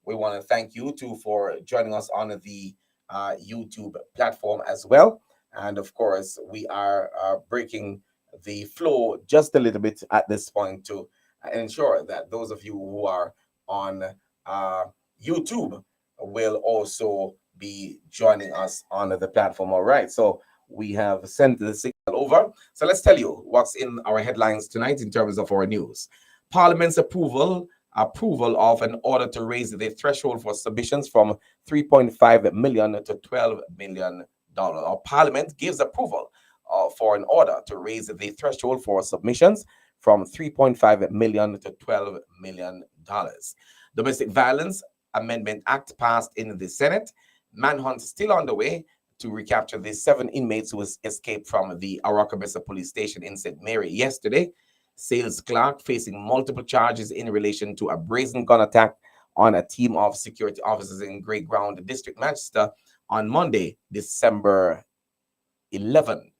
We want to thank you too for joining us on the YouTube platform as well. And of course, we are breaking the flow just a little bit at this point to ensure that those of you who are on uh, YouTube will also be joining us on the platform. All right. So we have sent the signal over. So let's tell you what's in our headlines tonight in terms of our news. Parliament's approval of an order to raise the threshold for submissions from 3.5 million to 12 million dollars. Our Parliament gives approval for an order to raise the threshold for submissions from 3.5 million to 12 million dollars. Domestic Violence Amendment Act passed in the Senate. Manhunt still on the way to recapture the 7 inmates who escaped from the Arakabessa police station in St. Mary yesterday. Sales clerk facing multiple charges in relation to a brazen gun attack on a team of security officers in Grey Ground District, Manchester, on Monday, December 11.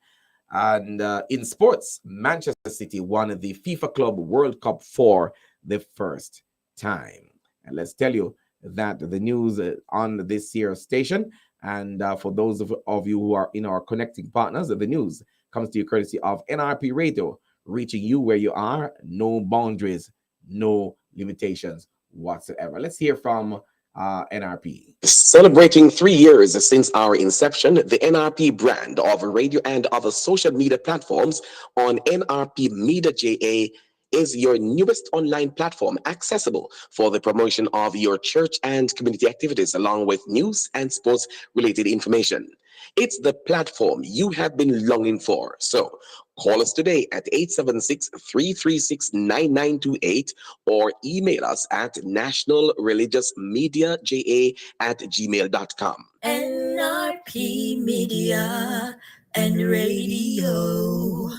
And in sports, Manchester City won the FIFA Club World Cup for the first time. And let's tell you that the news on this here station, and for those of you who are in our connecting partners, the news comes to you courtesy of NRP Radio, reaching you where you are, no boundaries, no limitations whatsoever. Let's hear from NRP. Celebrating 3 years since our inception, the NRP brand of radio and other social media platforms on NRP Media JA is your newest online platform accessible for the promotion of your church and community activities, along with news and sports related information. It's the platform you have been longing for. So call us today at 876-336-9928 or email us at nationalreligiousmedia@gmail.com. NRP Media and Radio,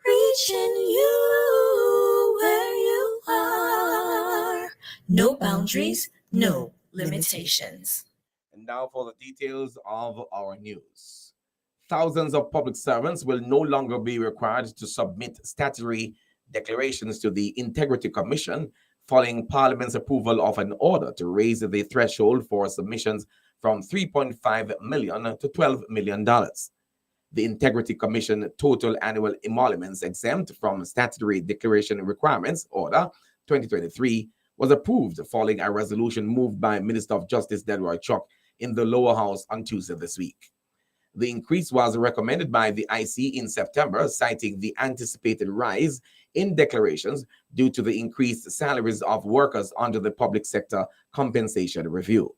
reaching you where you are. No boundaries, no limitations. And now for the details of our news. Thousands of public servants will no longer be required to submit statutory declarations to the Integrity Commission following Parliament's approval of an order to raise the threshold for submissions from 3.5 million to 12 million dollars. The Integrity Commission total annual emoluments exempt from statutory declaration requirements order 2023 was approved following a resolution moved by Minister of Justice Delroy Chuck in the lower house on Tuesday this week. The increase was recommended by the IC in September, citing the anticipated rise in declarations due to the increased salaries of workers under the public sector compensation review.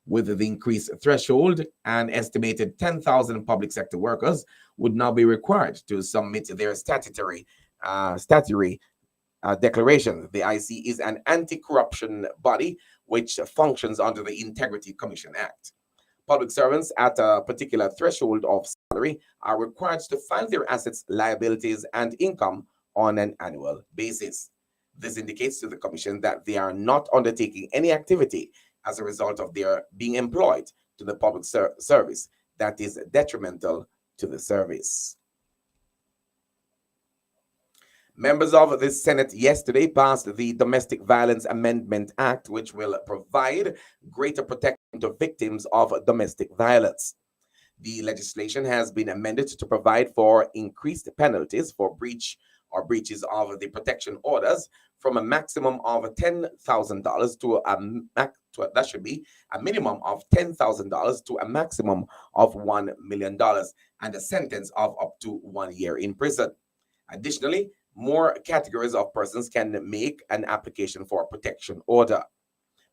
With the increased threshold, an estimated 10,000 public sector workers would now be required to submit their statutory declaration. The IC is an anti-corruption body which functions under the Integrity Commission Act. Public servants at a particular threshold of salary are required to file their assets, liabilities, and income on an annual basis. This indicates to the Commission that they are not undertaking any activity as a result of their being employed to the public service that is detrimental to the service. Members of the Senate yesterday passed the Domestic Violence Amendment Act, which will provide greater protection to victims of domestic violence. The legislation has been amended to provide for increased penalties for breaches of the protection orders from a maximum of $10,000 to that should be a minimum of $10,000 to a maximum of $1 million and a sentence of up to 1 year in prison. Additionally, more categories of persons can make an application for a protection order.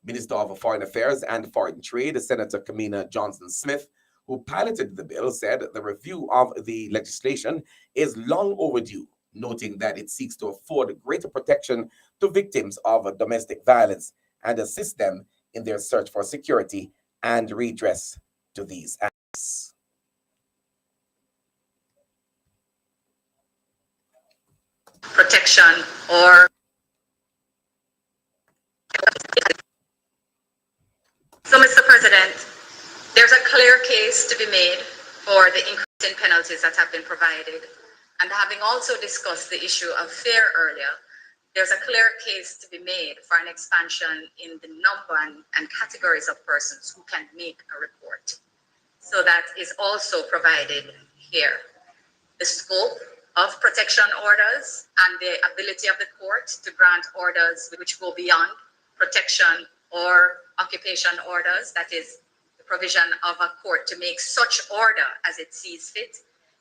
Minister of Foreign Affairs and Foreign Trade, Senator Kamina Johnson-Smith, who piloted the bill, said the review of the legislation is long overdue, noting that it seeks to afford greater protection to victims of domestic violence and assist them in their search for security and redress to these acts. Protection or so, Mr. President, there's a clear case to be made for the increase in penalties that have been provided. And having also discussed the issue of fear earlier, there's a clear case to be made for an expansion in the number and categories of persons who can make a report. So that is also provided here. The scope of protection orders and the ability of the court to grant orders which go beyond protection or occupation orders, that is the provision of a court to make such order as it sees fit,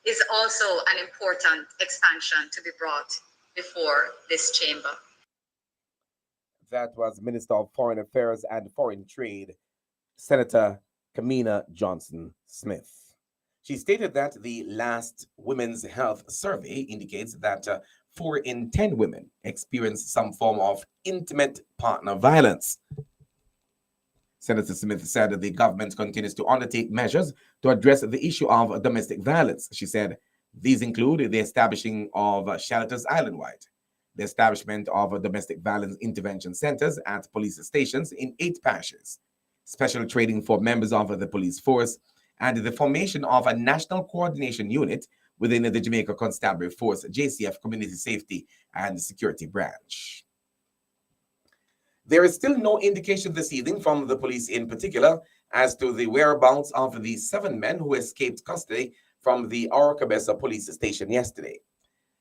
is also an important expansion to be brought before this chamber. That was Minister of Foreign Affairs and Foreign Trade, Senator Kamina Johnson-Smith. She stated that the last Women's Health Survey indicates that 4 in 10 women experience some form of intimate partner violence. Senator Smith said that the government continues to undertake measures to address the issue of domestic violence. She said these include the establishing of shelters island-wide, the establishment of domestic violence intervention centers at police stations in 8 parishes, special training for members of the police force, and the formation of a national coordination unit within the Jamaica Constabulary Force JCF Community Safety and Security Branch. There is still no indication this evening from the police in particular as to the whereabouts of the 7 men who escaped custody from the Orcabessa police station yesterday.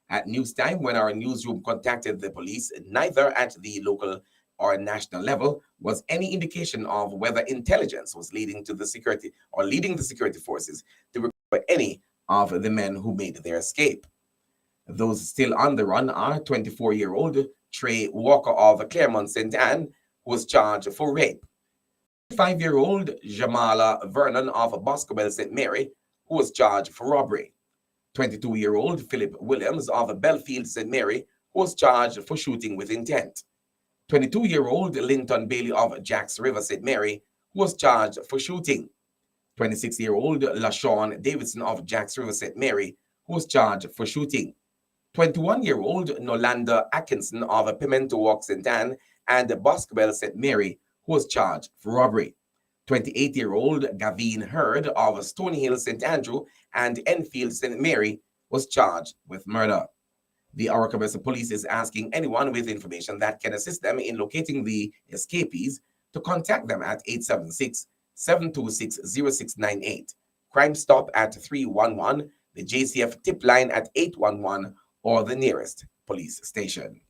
At news time, when our newsroom contacted the police, neither at the local or national level was any indication of whether intelligence was leading the security forces to recover any of the men who made their escape. Those still on the run are 24-year-old Trey Walker of Claremont St. Anne, who was charged for rape, 5-year-old Jamala Vernon of Boscobel St. Mary, who was charged for robbery, 22-year-old Philip Williams of Belfield St. Mary, who was charged for shooting with intent, 22-year-old Linton Bailey of Jacks River St. Mary, who was charged for shooting, 26-year-old LaShawn Davidson of Jacks River St. Mary, who was charged for shooting, 21-year-old Nolanda Atkinson of Pimento Walk St. Anne and Boscobel St. Mary, who was charged for robbery, 28-year-old Gavin Hurd of Stony Hill St. Andrew and Enfield St. Mary was charged with murder. The Orcabessa police is asking anyone with information that can assist them in locating the escapees to contact them at 876-726-0698, Crime Stop at 311, the JCF tip line at 811, or the nearest police station.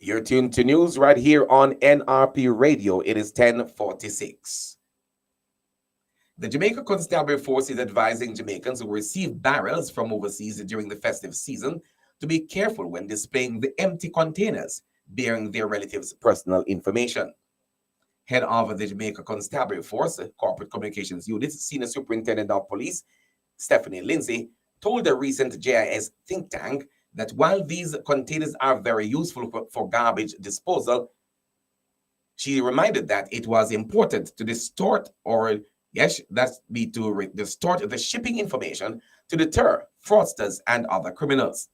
You're tuned to news right here on NRP Radio. It is 10:46. The Jamaica Constabulary Force is advising Jamaicans who receive barrels from overseas during the festive season to be careful when displaying the empty containers bearing their relatives' personal information. Head of the Jamaica Constabulary Force Corporate Communications Unit, Senior Superintendent of Police Stephanie Lindsay, told a recent JIS think tank that while these containers are very useful for garbage disposal, she reminded that it was important to distort the shipping information to deter fraudsters and other criminals.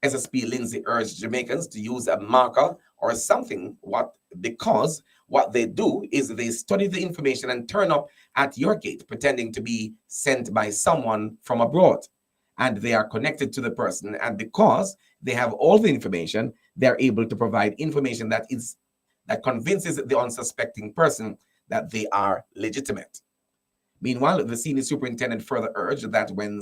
SSP Lindsay urged Jamaicans to use a marker or something because what they do is they study the information and turn up at your gate pretending to be sent by someone from abroad. And they are connected to the person, and because they have all the information, they're able to provide information that convinces the unsuspecting person that they are legitimate. Meanwhile, the senior superintendent further urged that when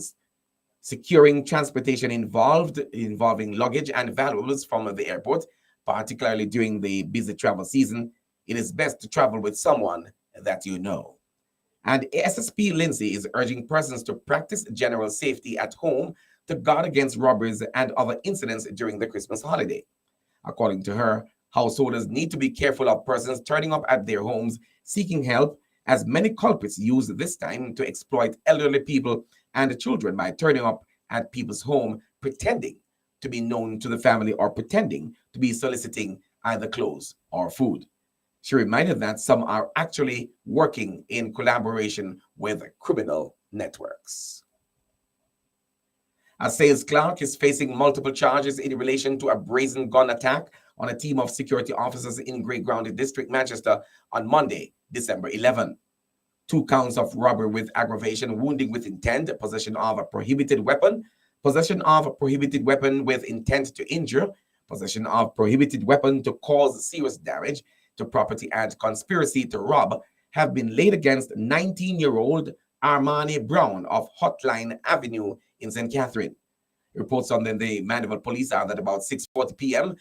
securing transportation involving luggage and valuables from the airport, particularly during the busy travel season, it is best to travel with someone that you know. And SSP Lindsay is urging persons to practice general safety at home to guard against robberies and other incidents during the Christmas holiday. According to her, householders need to be careful of persons turning up at their homes seeking help, as many culprits use this time to exploit elderly people and children by turning up at people's home pretending to be known to the family or pretending to be soliciting either clothes or food. She reminded that some are actually working in collaboration with criminal networks. A sales clerk is facing multiple charges in relation to a brazen gun attack on a team of security officers in Grey Ground District, Manchester on Monday, December 11. 2 counts of robbery with aggravation, wounding with intent, possession of a prohibited weapon, possession of a prohibited weapon with intent to injure, possession of prohibited weapon to cause serious damage to property, and conspiracy to rob have been laid against 19-year-old Armani Brown of Hotline Avenue in St. Catherine. Reports on the Mandeville police are that about 6:40 p.m.,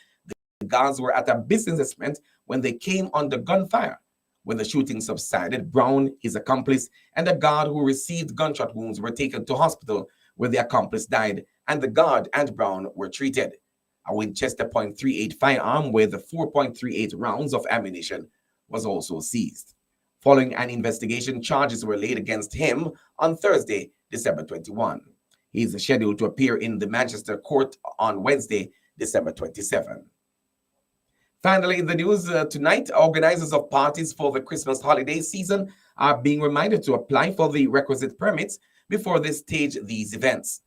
the guards were at a business establishment when they came under gunfire. When the shooting subsided, Brown, his accomplice, and a guard who received gunshot wounds were taken to hospital where the accomplice died, and the guard and Brown were treated. A Winchester .38 firearm with 4.38 rounds of ammunition was also seized. Following an investigation, charges were laid against him on Thursday, December 21. He is scheduled to appear in the Manchester court on Wednesday, December 27. Finally, in the news tonight, organizers of parties for the Christmas holiday season are being reminded to apply for the requisite permits before they stage these events.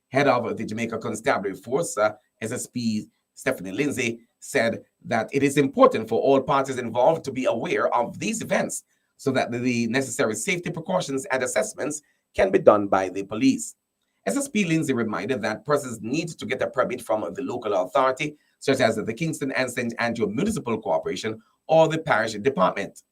Head of the Jamaica Constabulary Force, SSP Stephanie Lindsay, said that it is important for all parties involved to be aware of these events so that the necessary safety precautions and assessments can be done by the police. SSP Lindsay reminded that persons need to get a permit from the local authority, such as the Kingston and St. Andrew Municipal Corporation or the parish department.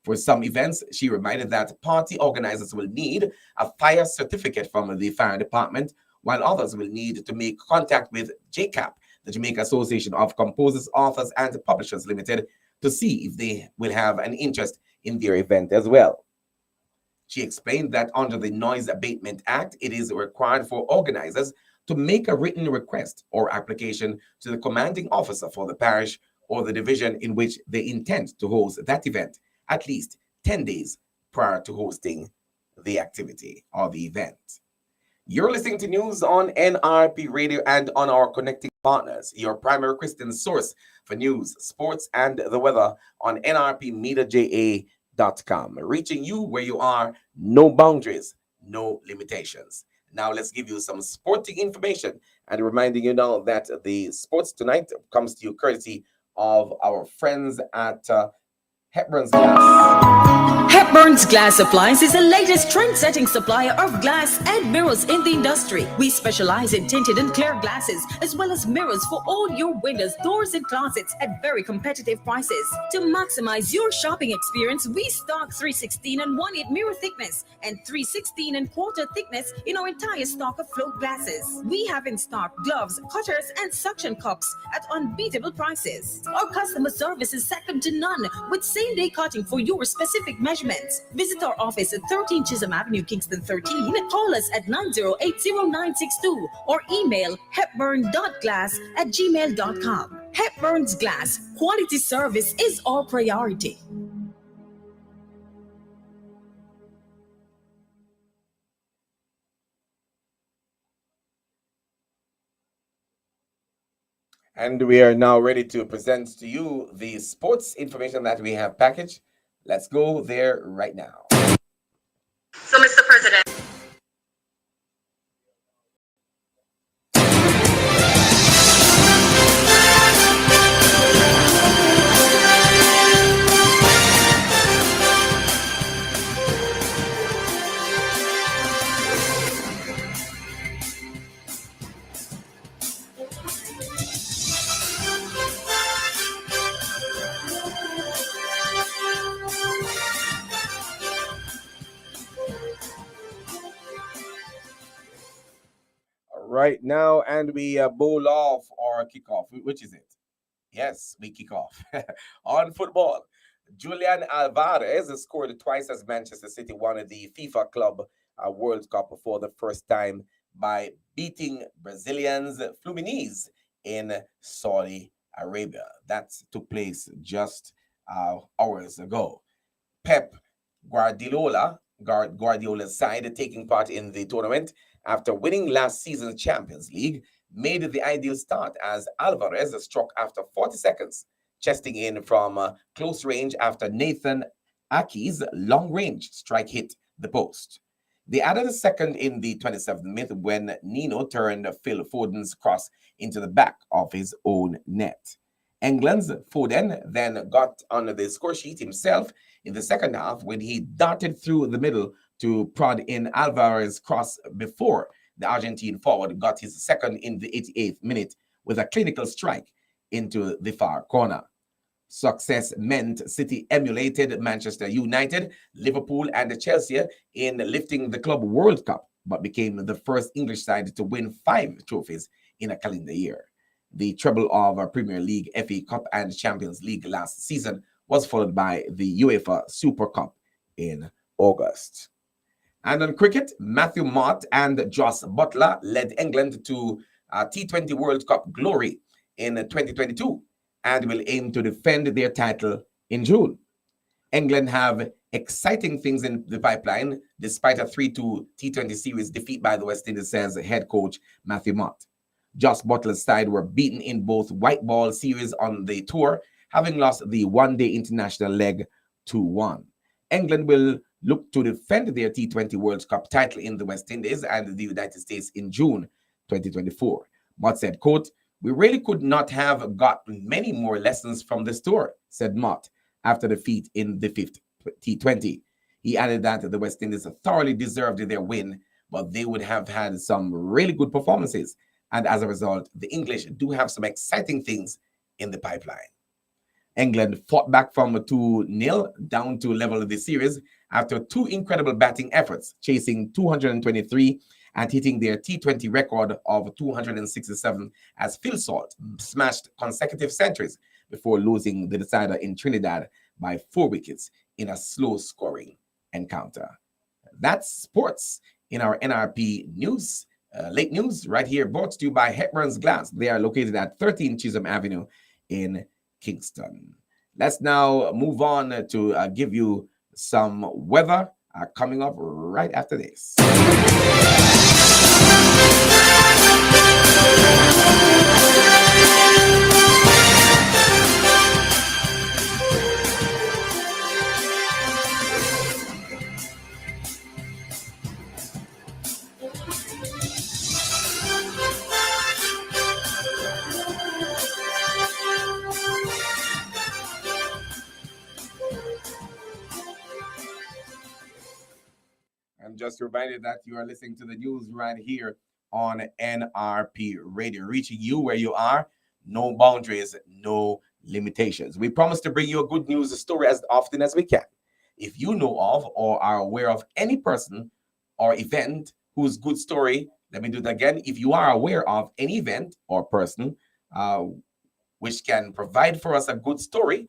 For some events, she reminded that party organizers will need a fire certificate from the fire department, while others will need to make contact with JCAP, the Jamaica Association of Composers, Authors, and Publishers Limited, to see if they will have an interest in their event as well. She explained that under the Noise Abatement Act, it is required for organizers to make a written request or application to the commanding officer for the parish or the division in which they intend to host that event at least 10 days prior to hosting the activity or the event. You're listening to news on NRP Radio and on our connecting partners, your primary Christian source for news, sports, and the weather on nrpmediaja.com. Reaching you where you are, no boundaries, no limitations. Now let's give you some sporting information and reminding you now that the sports tonight comes to you courtesy of our friends at Hepburn's Glass. Hepburn's Glass Supplies is the latest trend-setting supplier of glass and mirrors in the industry. We specialize in tinted and clear glasses, as well as mirrors for all your windows, doors, and closets at very competitive prices. To maximize your shopping experience, we stock 316 and 1/8 mirror thickness and 316 and quarter thickness in our entire stock of float glasses. We have in stock gloves, cutters, and suction cups at unbeatable prices. Our customer service is second to none, with same-day cutting for your specific measurements. Visit our office at 13 Chisholm Avenue, Kingston 13. Call us at 9080962 or email hepburn.glass@gmail.com. Hepburn's Glass. Quality service is our priority. And we are now ready to present to you the sports information that we have packaged. Let's go there right now. So, Mr. President, Right now, and we bowl off or kick off. Which is it? Yes, we kick off. On football, Julian Alvarez scored twice as Manchester City won the FIFA Club World Cup for the first time by beating Brazilians Fluminense in Saudi Arabia. That took place just hours ago. Pep Guardiola's side taking part in the tournament after winning last season's Champions League made the ideal start as Alvarez struck after 40 seconds, chesting in from close range after Nathan Ake's long-range strike hit the post. They added a second in the 27th minute when Nino turned Phil Foden's cross into the back of his own net. England's Foden then got on the score sheet himself in the second half when he darted through the middle to prod in Alvarez's cross before the Argentine forward got his second in the 88th minute with a clinical strike into the far corner. Success meant City emulated Manchester United, Liverpool, and Chelsea in lifting the Club World Cup, but became the first English side to win 5 trophies in a calendar year. The treble of Premier League, FA Cup, and Champions League last season was followed by the UEFA Super Cup in August. And on cricket, Matthew Mott and Jos Buttler led England to T20 World Cup glory in 2022 and will aim to defend their title in June. England have exciting things in the pipeline despite a 3-2 T20 series defeat by the West Indies, says head coach Matthew Mott. Jos Buttler's side were beaten in both white ball series on the tour, having lost the one-day international leg 2-1. England will look to defend their T20 World Cup title in the West Indies and the United States in June 2024. Mott said, quote, "We really could not have gotten many more lessons from this tour," said Mott after defeat in the 5th T20. He added that the West Indies thoroughly deserved their win, but they would have had some really good performances. And as a result, the English do have some exciting things in the pipeline. England fought back from 2-0 down to level the series after 2 incredible batting efforts, chasing 223 and hitting their T20 record of 267 as Phil Salt smashed consecutive centuries before losing the decider in Trinidad by 4 wickets in a slow-scoring encounter. That's sports in our NRP news. Late news right here, brought to you by Hepburn's Glass. They are located at 13 Chisholm Avenue in Kingston. Let's now move on to give you some weather coming up right after this. I'm just reminded that you are listening to the news right here on NRP Radio, reaching you where you are. No boundaries, no limitations. We promise to bring you a good news story as often as we can. If you know of or are aware of any person or event whose good story, let me do that again. If you are aware of any event or person which can provide for us a good story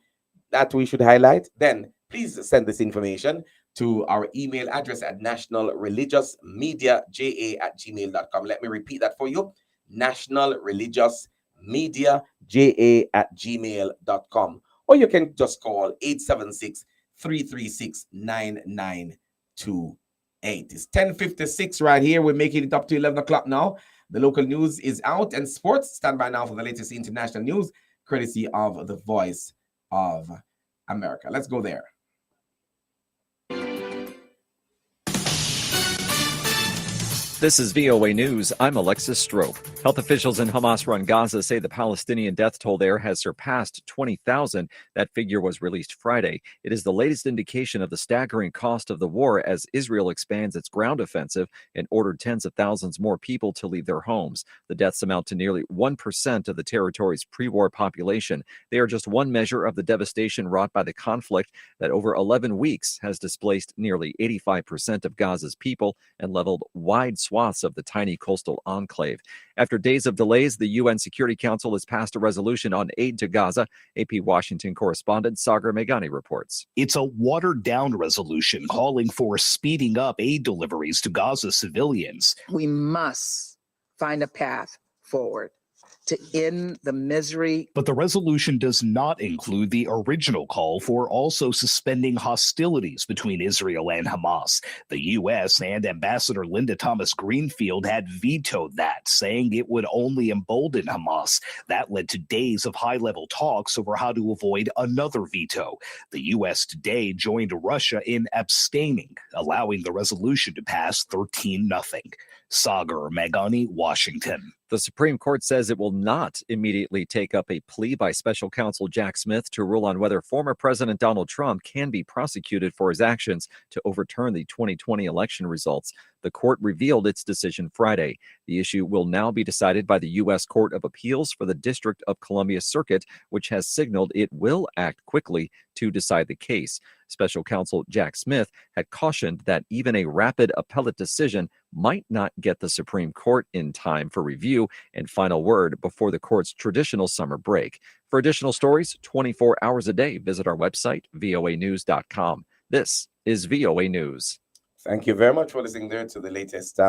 that we should highlight, then please send this information to our email address at nationalreligiousmediaja@gmail.com. Let me repeat that for you. nationalreligiousmediaja@gmail.com. Or you can just call 876-336-9928. It's 10:56 right here. We're making it up to 11 o'clock now. The local news is out and sports. Stand by now for the latest international news, courtesy of the Voice of America. Let's go there. This is VOA News. I'm Alexis Strope. Health officials in Hamas-run Gaza say the Palestinian death toll there has surpassed 20,000. That figure was released Friday. It is the latest indication of the staggering cost of the war as Israel expands its ground offensive and ordered tens of thousands more people to leave their homes. The deaths amount to nearly 1% of the territory's pre-war population. They are just one measure of the devastation wrought by the conflict that over 11 weeks has displaced nearly 85% of Gaza's people and leveled wide swaths of the tiny coastal enclave. After days of delays, the UN Security Council has passed a resolution on aid to Gaza. AP Washington correspondent Sagar Meghani reports. It's a watered-down resolution calling for speeding up aid deliveries to Gaza civilians. We must find a path forward to end the misery. But the resolution does not include the original call for also suspending hostilities between Israel and Hamas. The U.S. and Ambassador Linda Thomas-Greenfield had vetoed that, saying it would only embolden Hamas. That led to days of high-level talks over how to avoid another veto. The U.S. today joined Russia in abstaining, allowing the resolution to pass 13-0. Sagar Magani, Washington. The Supreme Court says it will not immediately take up a plea by special counsel Jack Smith to rule on whether former President Donald Trump can be prosecuted for his actions to overturn the 2020 election results. The court revealed its decision Friday. The issue will now be decided by the U.S. Court of Appeals for the District of Columbia Circuit, which has signaled it will act quickly to decide the case. Special counsel Jack Smith had cautioned that even a rapid appellate decision might not get the Supreme Court in time for review and final word before the court's traditional summer break. For additional stories 24 hours a day, visit our website, voanews.com. This is VOA News. Thank you very much for listening there to the latest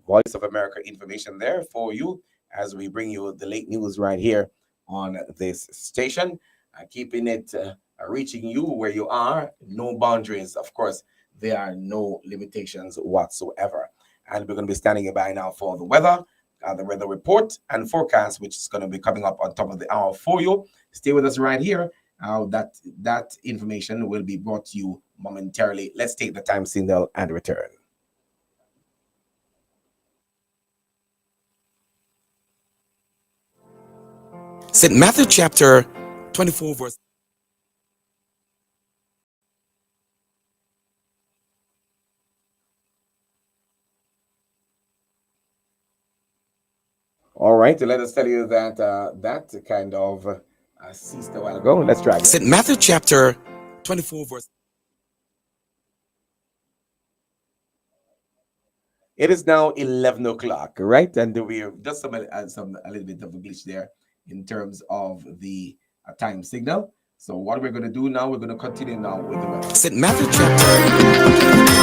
Voice of America information there for you as we bring you the late news right here on this station, keeping it reaching you where you are. No boundaries. Of course, there are no limitations whatsoever. And we're going to be standing by now for the weather report and forecast, which is going to be coming up on top of the hour for you. Stay with us right here. That information will be brought to you momentarily. Let's take the time signal and return. St. Matthew chapter 24 verse. All right, let us tell you that that kind of ceased a while ago. Let's try again. St. Matthew chapter 24 verse. It is now 11 o'clock, right? And we're just a little bit of a glitch there in terms of the time signal. So what we're going to do now, we're going to continue now with the weather. St. Matthew chapter.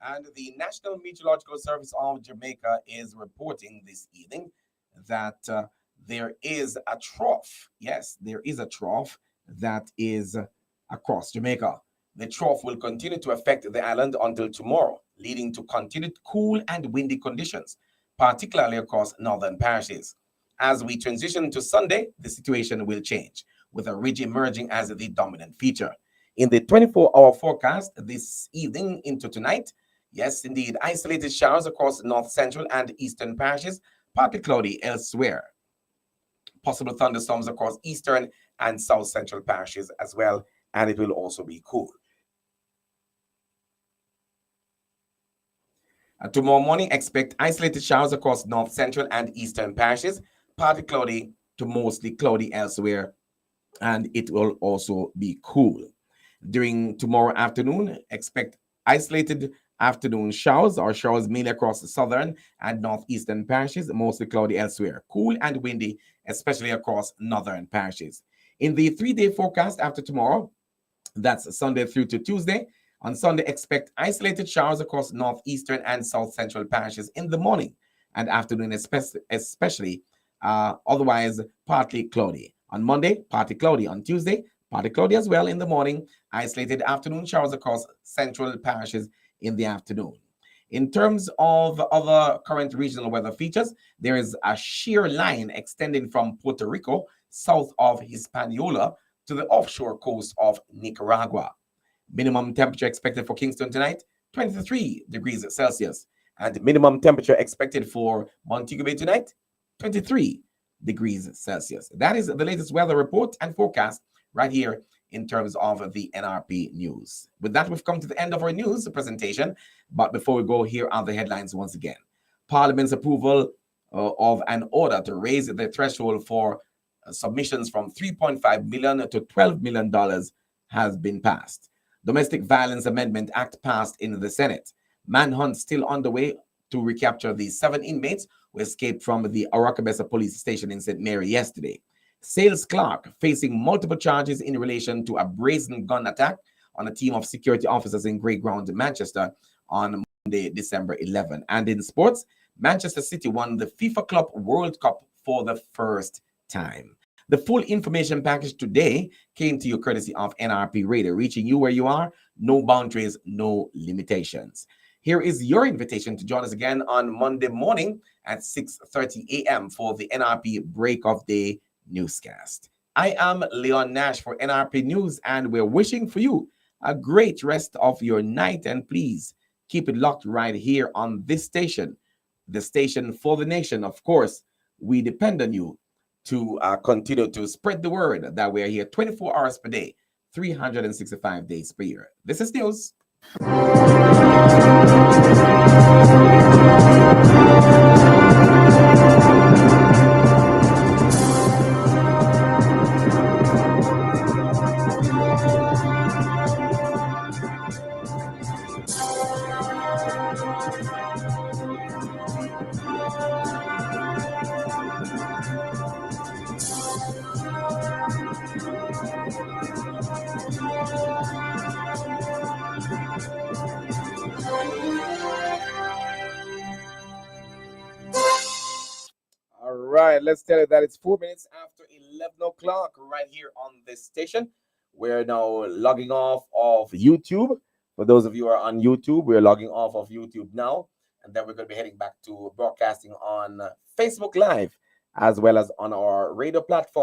And the National Meteorological Service of Jamaica is reporting this evening that there is a trough. Yes, there is a trough that is across Jamaica. The trough will continue to affect the island until tomorrow, leading to continued cool and windy conditions, particularly across northern parishes. As we transition to Sunday, the situation will change, with a ridge emerging as the dominant feature. In the 24-hour forecast this evening into tonight, yes, indeed, isolated showers across north central and eastern parishes, partly cloudy elsewhere. Possible thunderstorms across eastern and south central parishes as well, and it will also be cool. Tomorrow morning, expect isolated showers across north central and eastern parishes, partly cloudy to mostly cloudy elsewhere, and it will also be cool. During tomorrow afternoon, expect isolated afternoon showers or showers mainly across the southern and northeastern parishes, mostly cloudy elsewhere. Cool and windy, especially across northern parishes. In the 3-day forecast after tomorrow, that's Sunday through to Tuesday. On Sunday, expect isolated showers across northeastern and south central parishes in the morning and afternoon, especially otherwise partly cloudy. On Monday, partly cloudy. On Tuesday, partly cloudy as well in the morning. Isolated afternoon showers across central parishes in the afternoon. In terms of other current regional weather features, there is a shear line extending from Puerto Rico south of Hispaniola to the offshore coast of Nicaragua. Minimum temperature expected for Kingston tonight, 23 degrees Celsius. And minimum temperature expected for Montego Bay tonight, 23 degrees Celsius. That is the latest weather report and forecast right here in terms of the NRP news. With that, we've come to the end of our news presentation. But before we go, here are the headlines once again. Parliament's approval of an order to raise the threshold for submissions from $3.5 million to $12 million has been passed. Domestic Violence Amendment Act passed in the Senate. Manhunt still underway to recapture the 7 inmates who escaped from the Aracabessa police station in St. Mary yesterday. Sales clerk facing multiple charges in relation to a brazen gun attack on a team of security officers in Grey Ground, Manchester on Monday, December 11. And in sports, Manchester City won the FIFA Club World Cup for the first time. The full information package today came to you courtesy of NRP Radio, reaching you where you are, no boundaries, no limitations. Here is your invitation to join us again on Monday morning at 6:30 a.m. for the NRP Break of Day newscast. I am Leon Nash for NRP News, and we're wishing for you a great rest of your night. And please keep it locked right here on this station, the station for the nation. Of course, we depend on you to continue to spread the word that we are here 24 hours per day, 365 days per year. This is news. All right, let's tell you that it's 4 minutes after 11 o'clock right here on this station. We're now logging off of YouTube. For those of you who are on YouTube, we're logging off of YouTube now. And then we're going to be heading back to broadcasting on Facebook Live as well as on our radio platform.